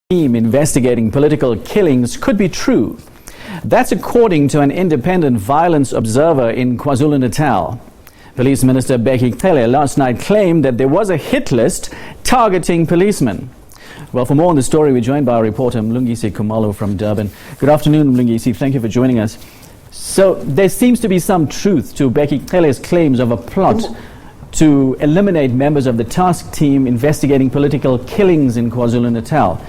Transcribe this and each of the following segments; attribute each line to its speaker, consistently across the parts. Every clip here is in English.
Speaker 1: Team investigating political killings could be true. That's according to an independent violence observer in KwaZulu-Natal. Police Minister Bheki Cele last night claimed that there was a hit list targeting policemen. Well, for more on the story, we're joined by our reporter Mlungisi Khumalo from Durban. Good afternoon, Mlungisi. Thank you for joining us. So there seems to be some truth to Bheki Cele's claims of a plot to eliminate members of the task team investigating political killings in KwaZulu-Natal.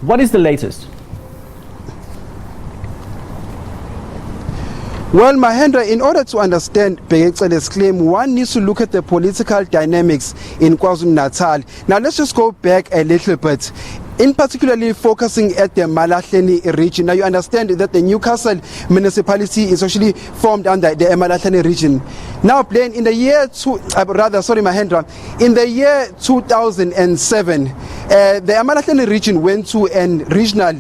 Speaker 1: What is the latest?
Speaker 2: Well, Mahendra, in order to understand Bheki Cele's claim, one needs to look at the political dynamics in KwaZulu-Natal. Now, let's just go back a little bit. In particularly focusing at the Malahleni region. Now you understand that the Newcastle municipality is actually formed under the Malahleni region. Now playing in the year in the year 2007, the Malahleni region went to a regional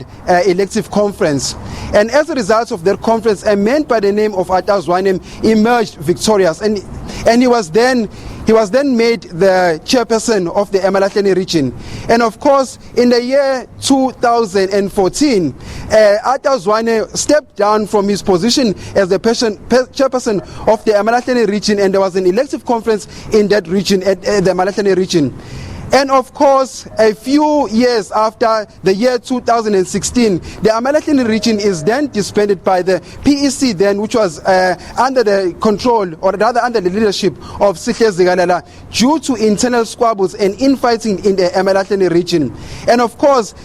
Speaker 2: elective conference. And as a result of that conference, a man by the name of Atazwane emerged victorious. And he was then made the chairperson of the Malahleni region. And of course, in the year 2014, Atazwane stepped down from his position as the chairperson of the Malahleni region, and there was an elective conference in that region, at the Malahleni region. And of course, a few years after the year 2016, the Malahleni region is then disbanded by the PEC then, which was under the control, or rather under the leadership of Sihle Zikalala, due to internal squabbles and infighting in the Malahleni region. And of course,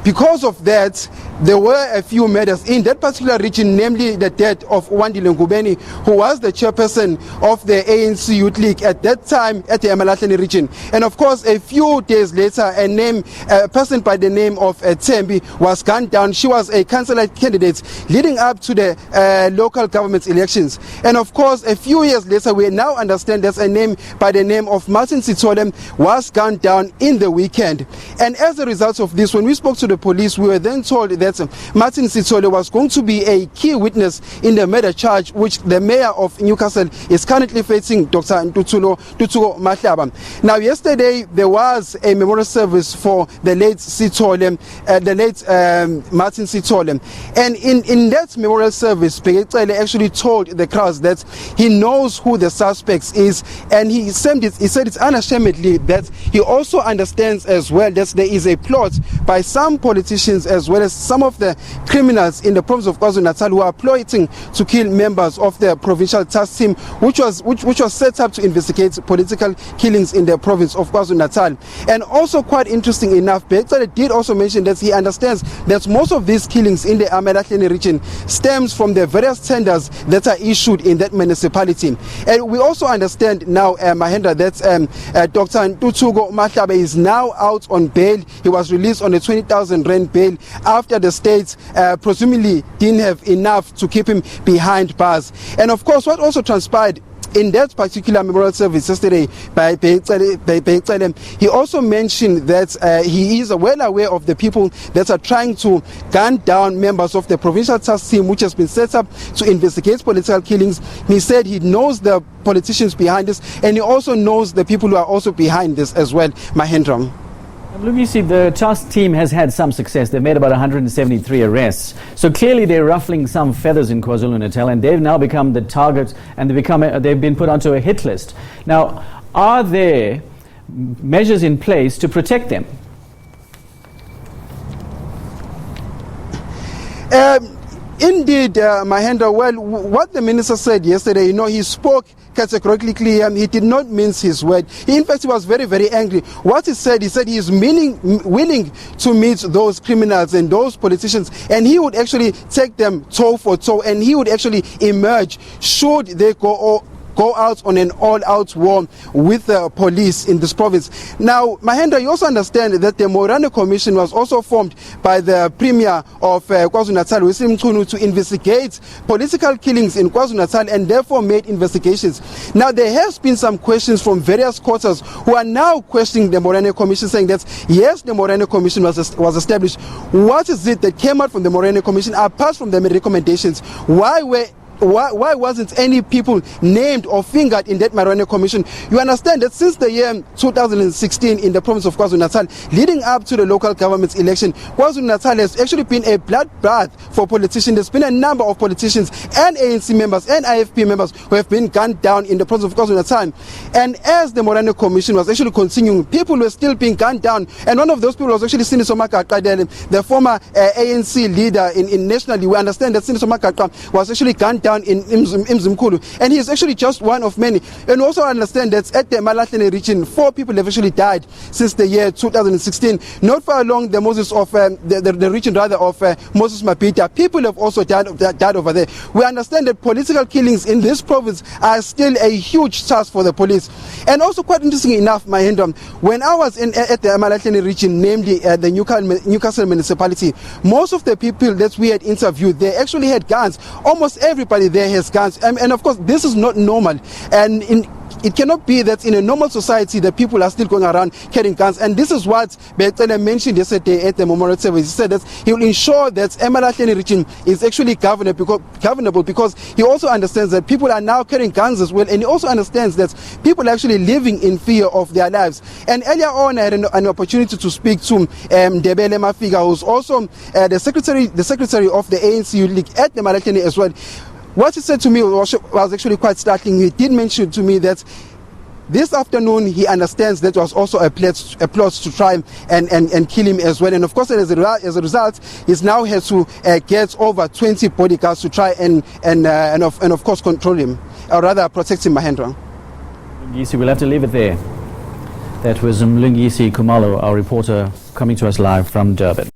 Speaker 2: because of that, there were a few murders in that particular region, namely the death of Wandile Ngubeni, who was the chairperson of the ANC Youth League at that time at the Malahleni region. And of course, a few days later, a person by the name of Tembi was gunned down. She was a councillor candidate leading up to the local government elections. And of course, a few years later, we now understand there's a name by the name of Martin Sithole was gunned down in the weekend. And as a result of this, when we spoke to the police, we were then told that Martin Sithole was going to be a key witness in the murder charge, which the mayor of Newcastle is currently facing, Dr. Ntutsulo Mahlaba. Now, yesterday there was a memorial service for the late Sithole, Martin Sithole, and in that memorial service, Bheki Cele actually told the crowds that he knows who the suspects is, and he said it's unashamedly that he also understands as well that there is a plot by some politicians as well as some of the criminals in the province of KwaZulu-Natal who are plotting to kill members of the provincial task team, which was set up to investigate political killings in the province of KwaZulu-Natal. And also, quite interesting enough, Bheki Cele did also mention that he understands that most of these killings in the Malahleni region stems from the various tenders that are issued in that municipality. And we also understand now, Mahendra, that Dr. Ntutsulo Mahlaba is now out on bail. He was released on a 20,000 rand bail after the state presumably didn't have enough to keep him behind bars. And of course, what also transpired in that particular memorial service yesterday by Bheki Cele, he also mentioned that he is well aware of the people that are trying to gun down members of the provincial task team, which has been set up to investigate political killings. He said he knows the politicians behind this, and he also knows the people who are also behind this as well, Mahendra.
Speaker 1: Mlungisi, the task team has had some success. They've made about 173 arrests. So clearly they're ruffling some feathers in KwaZulu-Natal, and they've now become the target, and they've been put onto a hit list. Now, are there measures in place to protect them?
Speaker 2: Indeed, Mahendra, well, what the minister said yesterday, he spoke categorically. He did not mince his word. In fact, he was very, very angry. What he said he is willing to meet those criminals and those politicians, and he would actually take them toe for toe, and he would actually emerge should they go out on an all-out war with the police in this province. Now, Mahendra, you also understand that the Morane Commission was also formed by the Premier of KwaZulu-Natal, Wissim Mchunu, to investigate political killings in KwaZulu-Natal, and therefore made investigations. Now, there has been some questions from various quarters who are now questioning the Morane Commission, saying that, yes, the Morane Commission was established. What is it that came out from the Morane Commission apart from the recommendations? Why were why wasn't any people named or fingered in that Marone Commission? You understand that since the year 2016 in the province of KwaZulu-Natal, leading up to the local government's election, KwaZulu-Natal has actually been a bloodbath for politicians. There's been a number of politicians and ANC members and IFP members who have been gunned down in the province of KwaZulu-Natal. And as the Marone Commission was actually continuing, people were still being gunned down. And one of those people was actually Siniso Makaqadele, the former ANC leader in nationally. We understand that Siniso Makaqadele was actually gunned down in Mzimkhulu, and he is actually just one of many. And also understand that at the Malahleni region, 4 people have actually died since the year 2016. Not far along the Moses of the region rather of Moses Mabhida, people have also died over there. We understand that political killings in this province are still a huge task for the police. And also quite interesting enough, Mahendra, when I was at the Malahleni region, namely the Newcastle municipality, most of the people that we had interviewed, they actually had guns. Almost everybody there has guns. And of course, this is not normal. And it cannot be that in a normal society the people are still going around carrying guns. And this is what Bheki Cele mentioned yesterday at the memorial service. He said that he will ensure that Malahleni region is actually governable, because he also understands that people are now carrying guns as well, and he also understands that people are actually living in fear of their lives. And earlier on I had an opportunity to speak to Ndebele Mafika, who's also the secretary of the ANC Youth League at the Malahleni as well. What he said to me was actually quite startling. He did mention to me that this afternoon he understands that was also a plot to try and kill him as well. And of course, as a result, he's now has to get over 20 bodyguards to try and of course control him, or rather protect him, Mahendra.
Speaker 1: Mlungisi, we'll have to leave it there. That was Mlungisi Khumalo, our reporter, coming to us live from Durban.